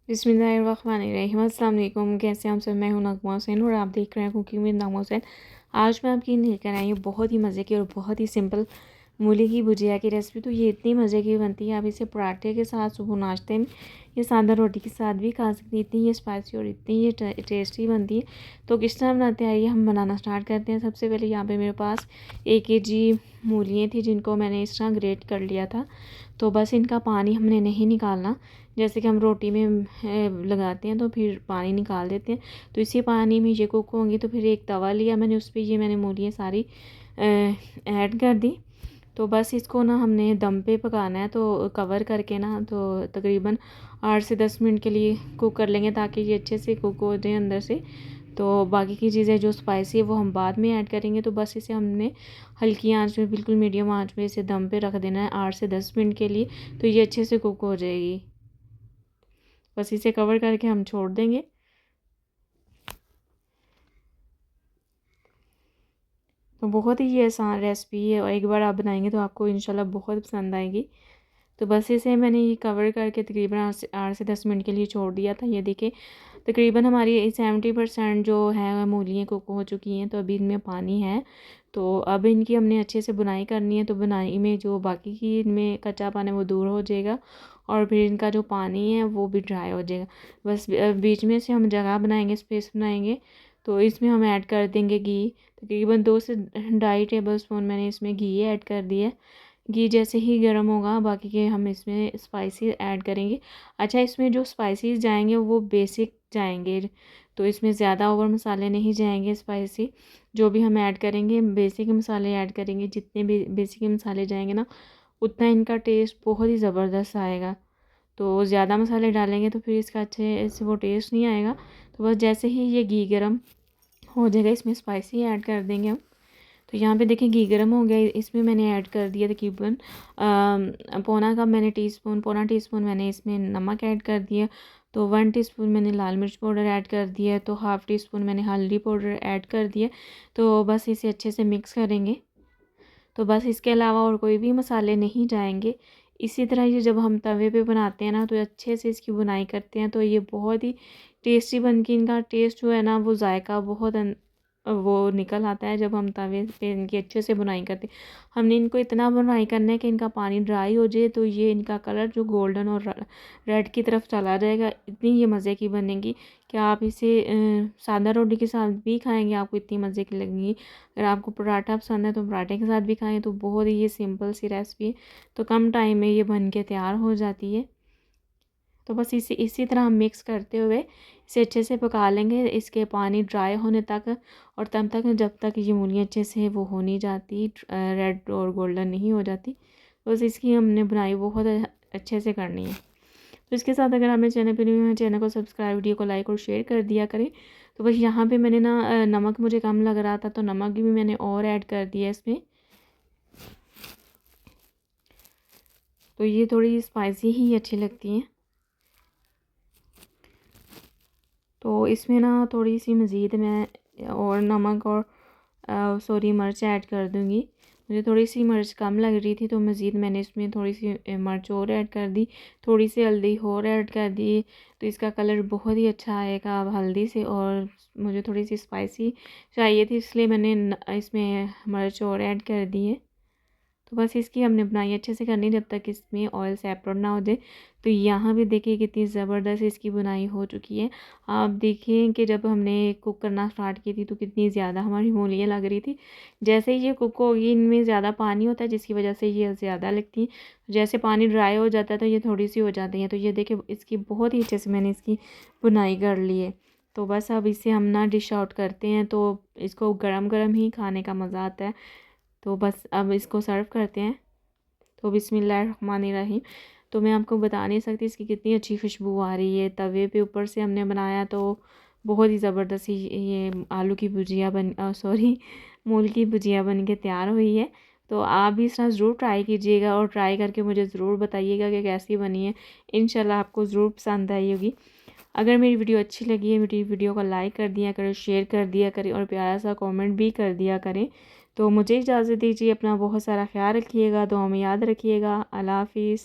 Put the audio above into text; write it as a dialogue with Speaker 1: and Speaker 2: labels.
Speaker 1: बिस्मिल्लाहिर्रहमानिर्रहीम। अस्सलाम वालेकुम। कैसे हैं आप सब? मैं हूं नगमा हुसैन और आप देख रहे हैं कुकिंग विद नगमा हुसैन। आज मैं आपकी लेकर आई हूँ बहुत ही मज़े की और बहुत ही सिंपल मूली की भुजिया की रेसिपी। तो ये इतनी मज़े की बनती है, आप इसे पराठे के साथ, सुबह नाश्ते में, ये सादा रोटी के साथ भी खा सकती हैं। इतनी ये स्पाइसी और इतनी ये टेस्टी बनती है। तो किस तरह बनाते हैं, आइए हम बनाना स्टार्ट करते हैं। सबसे पहले यहाँ पे मेरे पास 1 kg मूलियाँ थी, जिनको मैंने इस तरह ग्रेट कर लिया था। तो बस इनका पानी हमने नहीं निकालना, जैसे कि हम रोटी में लगाते हैं तो फिर पानी निकाल देते हैं। तो इसी पानी में ये कुक होंगी। तो फिर एक तवा लिया मैंने, उस पर ये मैंने मूलियाँ सारी ऐड कर दी। तो बस इसको ना हमने दम पे पकाना है, तो कवर करके ना तो तकरीबन 8 से 10 मिनट के लिए कुक कर लेंगे, ताकि ये अच्छे से कुक हो जाए अंदर से। तो बाकी की चीज़ें जो स्पाइसी है वो हम बाद में ऐड करेंगे। तो बस इसे हमने हल्की आंच में, बिल्कुल मीडियम आंच में इसे दम पे रख देना है 8 से 10 मिनट के लिए। तो ये अच्छे से कुक हो जाएगी। बस इसे कवर करके हम छोड़ देंगे। तो बहुत ही ये आसान रेसिपी है और एक बार आप बनाएंगे तो आपको इंशाल्लाह बहुत पसंद आएगी। तो बस इसे मैंने ये कवर करके तकरीबन 8 से 10 मिनट के लिए छोड़ दिया था। ये देखिए तकरीबन हमारी 70% जो है मूलियाँ कुक हो चुकी हैं। तो अभी इनमें पानी है, तो अब इनकी हमने अच्छे से बुनाई करनी है। तो बुनाई में जो बाकी की इनमें कच्चा पानी वो दूर हो जाएगा और फिर इनका जो पानी है वो भी ड्राई हो जाएगा। बस बीच में से हम जगह बनाएंगे, स्पेस बनाएंगे। तो इसमें हम ऐड कर देंगे घी। तकरीबन 2 से 2.5 टेबल स्पून मैंने इसमें घी ऐड कर दिया। घी जैसे ही गर्म होगा, बाकी के हम इसमें स्पाइसी ऐड करेंगे। अच्छा, इसमें जो स्पाइसीज जाएंगे वो बेसिक जाएंगे, तो इसमें ज़्यादा ओवर मसाले नहीं जाएंगे। स्पाइसी जो भी हम ऐड करेंगे बेसिक मसाले ऐड करेंगे। जितने भी बेसिक मसाले जाएंगे ना, उतना इनका टेस्ट बहुत ही ज़बरदस्त आएगा। तो ज़्यादा मसाले डालेंगे तो फिर इसका अच्छे से वो टेस्ट नहीं आएगा। तो बस जैसे ही ये घी गर्म हो जाएगा, इसमें स्पाइसी ऐड कर देंगे हम। तो यहाँ पे देखिए घी गर्म हो गया, इसमें मैंने ऐड कर दिया तकरीबन पौना टीस्पून मैंने इसमें नमक ऐड कर दिया। तो 1 टीस्पून मैंने लाल मिर्च पाउडर ऐड कर दिया। तो हाफ़ टी स्पून मैंने हल्दी पाउडर ऐड कर दिया। तो बस इसे अच्छे से मिक्स करेंगे। तो बस इसके अलावा और कोई भी मसाले नहीं जाएंगे। इसी तरह ये जब हम तवे पे बनाते हैं ना, तो अच्छे से इसकी बुनाई करते हैं, तो ये बहुत ही टेस्टी बन के इनका टेस्ट जो है ना, वो जायका बहुत वो निकल आता है जब हम तवे पे इनकी अच्छे से बुनाई करते हैं। हमने इनको इतना बुनाई करना है कि इनका पानी ड्राई हो जाए, तो ये इनका कलर जो गोल्डन और रेड की तरफ चला जाएगा। इतनी ये मज़े की बनेगी कि आप इसे सादा रोटी के साथ भी खाएंगे, आपको इतनी मज़े की लगेगी। अगर आपको पराठा पसंद है तो पराठे के साथ भी खाएं। तो बहुत ही ये सिंपल सी रेसिपी है, तो कम टाइम में ये बन के तैयार हो जाती है। तो बस इसी तरह हम मिक्स करते हुए इसे अच्छे से पका लेंगे, इसके पानी ड्राई होने तक। और तब तक जब तक ये मूलियाँ अच्छे से वो हो नहीं जाती, रेड और गोल्डन नहीं हो जाती। बस इसकी हमने बुनाई बहुत अच्छे से करनी है। तो इसके साथ अगर आप मेरे चैनल पर न्यू हैं, चैनल को सब्सक्राइब, वीडियो को लाइक और शेयर कर दिया करें। तो बस यहाँ पे मैंने ना नमक मुझे कम लग रहा था, तो नमक भी मैंने और ऐड कर दिया इसमें। तो ये थोड़ी स्पाइसी ही अच्छी लगती हैं। तो इसमें ना थोड़ी सी मज़ीद मैं और नमक और सॉरी मिर्च ऐड कर दूँगी। मुझे थोड़ी सी मिर्च कम लग रही थी, तो मज़ीद मैंने इसमें थोड़ी सी मिर्च और ऐड कर दी। थोड़ी सी हल्दी और ऐड कर दी, तो इसका कलर बहुत ही अच्छा आएगा अब हल्दी से। और मुझे थोड़ी सी स्पाइसी चाहिए थी, इसलिए मैंने इसमें मिर्च और ऐड कर दी है। तो बस इसकी हमने बुनाई अच्छे से करनी जब तक इसमें ऑयल सेपरेट ना हो जाए। तो यहाँ भी देखिए कितनी ज़बरदस्त इसकी बुनाई हो चुकी है। आप देखिए कि जब हमने कुक करना स्टार्ट की थी तो कितनी ज़्यादा हमारी मूलियाँ लग रही थी। जैसे ही ये कुक होगी, इनमें ज़्यादा पानी होता है जिसकी वजह से ये ज़्यादा लगती हैं। जैसे पानी ड्राई हो जाता है तो ये थोड़ी सी हो जाती हैं। तो ये देखिए इसकी बहुत ही अच्छे से मैंने इसकी बुनाई कर ली है। तो बस अब इसे हम ना डिश आउट करते हैं, तो इसको गरम गरम ही खाने का मज़ा आता है। तो बस अब इसको सर्व करते हैं। तो बिस्मिल्लाहिर्रहमानिर्रहीम। तो मैं आपको बता नहीं सकती इसकी कितनी अच्छी खुशबू आ रही है। तवे पे ऊपर से हमने बनाया, तो बहुत ही ज़बरदस्त ये आलू की भुजिया सॉरी मूल की भुजिया बन के तैयार हुई है। तो आप भी इस तरह ज़रूर ट्राई कीजिएगा और ट्राई करके मुझे ज़रूर बताइएगा कि कैसी बनी है। इंशाल्लाह आपको ज़रूर पसंद आई होगी। अगर मेरी वीडियो अच्छी लगी है, मेरी वीडियो को लाइक कर दिया करें, शेयर कर दिया करें और प्यारा सा कमेंट भी कर दिया करें। तो मुझे इजाज़त दीजिए, अपना बहुत सारा ख्याल रखिएगा, दुआ में याद रखिएगा। अल्लाह हाफिज़।